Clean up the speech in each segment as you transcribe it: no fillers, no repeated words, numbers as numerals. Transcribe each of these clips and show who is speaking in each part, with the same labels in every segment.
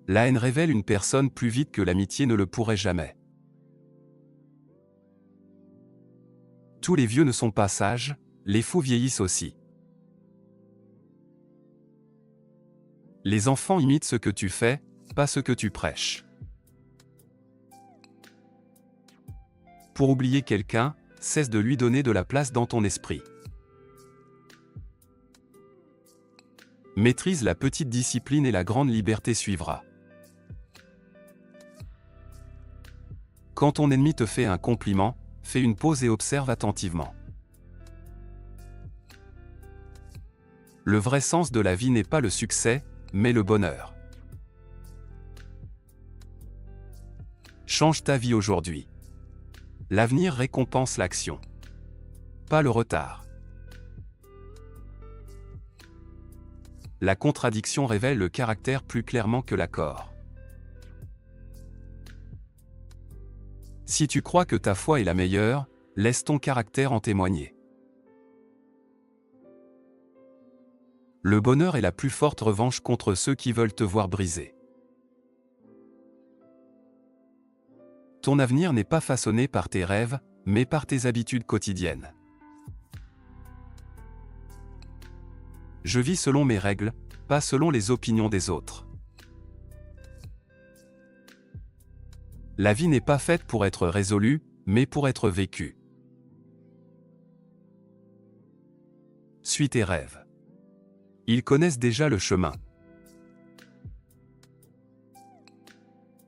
Speaker 1: La haine révèle une personne plus vite que l'amitié ne le pourrait jamais. Tous les vieux ne sont pas sages, les fous vieillissent aussi. Les enfants imitent ce que tu fais, pas ce que tu prêches. Pour oublier quelqu'un, cesse de lui donner de la place dans ton esprit. Maîtrise la petite discipline et la grande liberté suivra. Quand ton ennemi te fait un compliment, fais une pause et observe attentivement. Le vrai sens de la vie n'est pas le succès, mais le bonheur. Change ta vie aujourd'hui. L'avenir récompense l'action, pas le retard. La contradiction révèle le caractère plus clairement que l'accord. Si tu crois que ta foi est la meilleure, laisse ton caractère en témoigner. Le bonheur est la plus forte revanche contre ceux qui veulent te voir briser. Ton avenir n'est pas façonné par tes rêves, mais par tes habitudes quotidiennes. Je vis selon mes règles, pas selon les opinions des autres. La vie n'est pas faite pour être résolue, mais pour être vécue. Suis tes rêves. Ils connaissent déjà le chemin.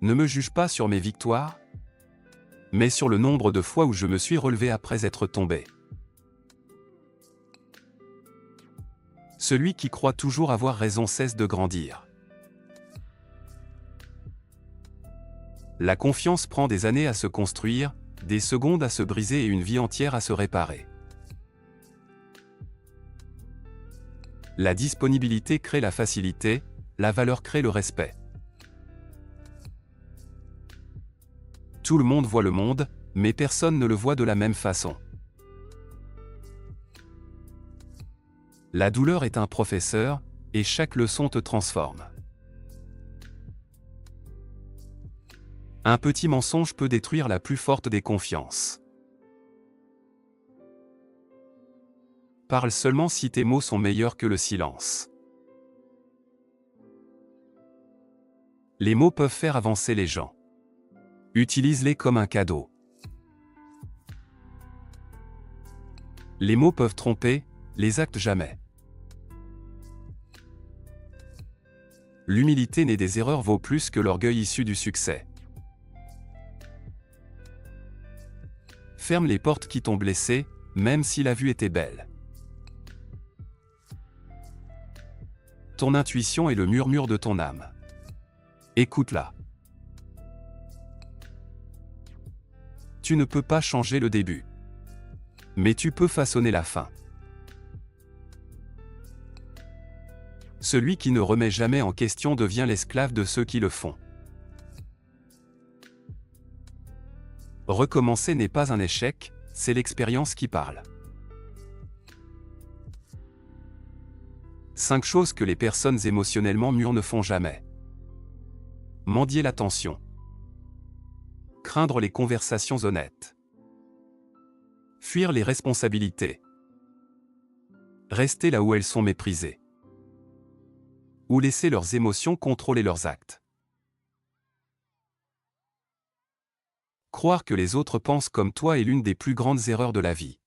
Speaker 1: Ne me juge pas sur mes victoires, mais sur le nombre de fois où je me suis relevé après être tombé. Celui qui croit toujours avoir raison cesse de grandir. La confiance prend des années à se construire, des secondes à se briser et une vie entière à se réparer. La disponibilité crée la facilité, la valeur crée le respect. Tout le monde voit le monde, mais personne ne le voit de la même façon. La douleur est un professeur, et chaque leçon te transforme. Un petit mensonge peut détruire la plus forte des confiances. Parle seulement si tes mots sont meilleurs que le silence. Les mots peuvent faire avancer les gens. Utilise-les comme un cadeau. Les mots peuvent tromper, les actes jamais. L'humilité née des erreurs vaut plus que l'orgueil issu du succès. Ferme les portes qui t'ont blessé, même si la vue était belle. Ton intuition est le murmure de ton âme. Écoute-la. Tu ne peux pas changer le début. Mais tu peux façonner la fin. Celui qui ne remet jamais en question devient l'esclave de ceux qui le font. Recommencer n'est pas un échec, c'est l'expérience qui parle. 5 choses que les personnes émotionnellement mûres ne font jamais. Mendier l'attention. Craindre les conversations honnêtes. Fuir les responsabilités. Rester là où elles sont méprisées. Ou laisser leurs émotions contrôler leurs actes. Croire que les autres pensent comme toi est l'une des plus grandes erreurs de la vie.